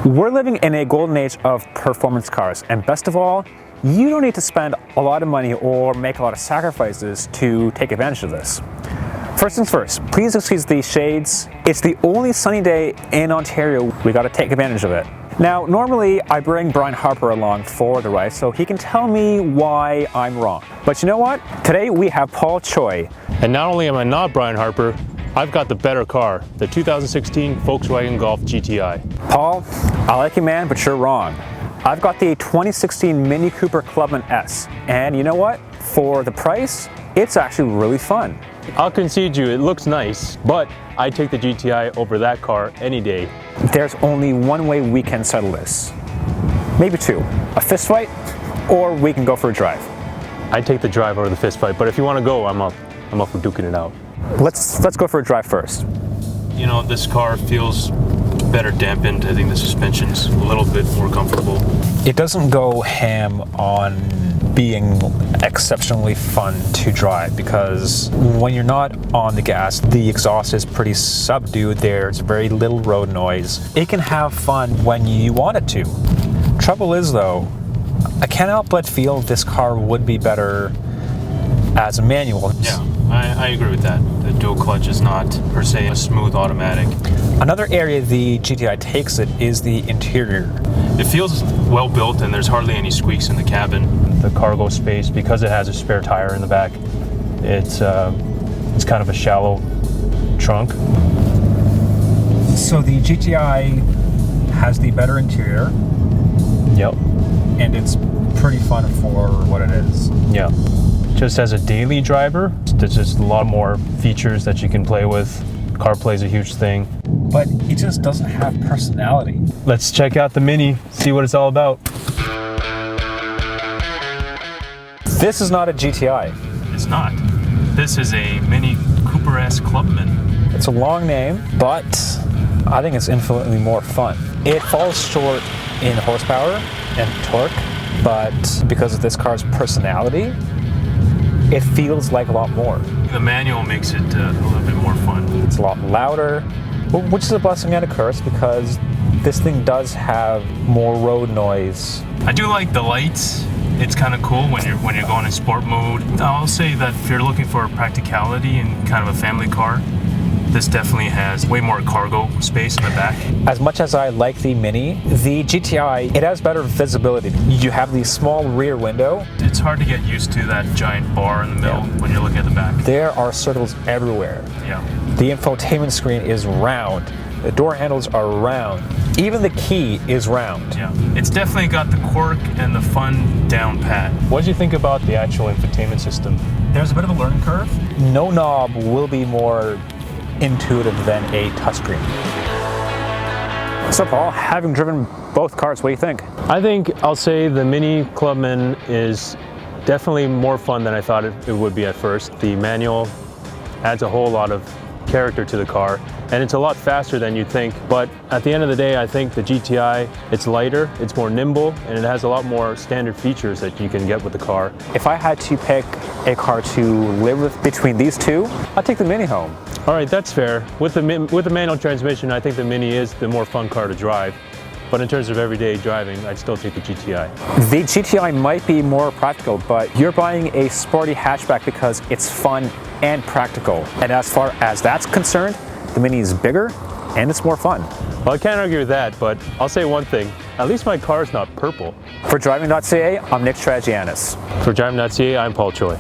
We're living in a golden age of performance cars, and best of all, you don't need to spend a lot of money or make a lot of sacrifices to take advantage of this. First things first, please excuse the shades. It's the only sunny day in Ontario. We gotta take advantage of it. Now, normally I bring Brian Harper along for the ride so he can tell me why I'm wrong. But you know what? Today we have Paul Choi. And not only am I not Brian Harper, I've got the better car, the 2016 Volkswagen Golf GTI. Paul, I like you, man, but you're wrong. I've got the 2016 Mini Cooper Clubman S, and you know what? For the price, it's actually really fun. I'll concede you, it looks nice, but I'd take the GTI over that car any day. There's only one way we can settle this. Maybe two, a fist fight, or we can go for a drive. I'd take the drive over the fist fight, but if you want to go, I'm up for duking it out. Let's go for a drive first. You know, this car feels better dampened. I think the suspension's a little bit more comfortable. It doesn't go ham on being exceptionally fun to drive because when you're not on the gas, the exhaust is pretty subdued. There's very little road noise. It can have fun when you want it to. Trouble is though, I can't help but feel this car would be better as a manual. Yeah, I agree with that. The dual clutch is not per se a smooth automatic. Another area the GTI takes it is the interior. It feels well built and there's hardly any squeaks in the cabin. The cargo space, because it has a spare tire in the back, it's kind of a shallow trunk. So the GTI has the better interior. Yep. And it's pretty fun for what it is. Yeah. Just as a daily driver, there's just a lot more features that you can play with. CarPlay's a huge thing. But it just doesn't have personality. Let's check out the Mini, see what it's all about. This is not a GTI. It's not. This is a Mini Cooper S Clubman. It's a long name, but I think it's infinitely more fun. It falls short in horsepower and torque, but because of this car's personality, it feels like a lot more. The manual makes it a little bit more fun. It's a lot louder, which is a blessing and a curse because this thing does have more road noise. I do like the lights. It's kind of cool when you're going in sport mode. I'll say that if you're looking for practicality and kind of a family car, this definitely has way more cargo space in the back. As much as I like the Mini, the GTI, it has better visibility. You have the small rear window. It's hard to get used to that giant bar in the middle when you're looking at the back. There are circles everywhere. Yeah. The infotainment screen is round. The door handles are round. Even the key is round. Yeah. It's definitely got the quirk and the fun down pat. What did you think about the actual infotainment system? There's a bit of a learning curve. No knob will be more intuitive than a touchscreen. So Paul, having driven both cars, what do you think? I think I'll say the Mini Clubman is definitely more fun than I thought it would be at first. The manual adds a whole lot of character to the car and it's a lot faster than you'd think, but at the end of the day I think the GTI, it's lighter, it's more nimble, and it has a lot more standard features that you can get with the car. If I had to pick a car to live with between these two, I'd take the Mini home. All right, that's fair. With the manual transmission, I think the Mini is the more fun car to drive. But in terms of everyday driving, I'd still take the GTI. The GTI might be more practical, but you're buying a sporty hatchback because it's fun and practical. And as far as that's concerned, the Mini is bigger and it's more fun. Well, I can't argue with that, but I'll say one thing. At least my car's not purple. For Driving.ca, I'm Nick Tragianis. For Driving.ca, I'm Paul Choi.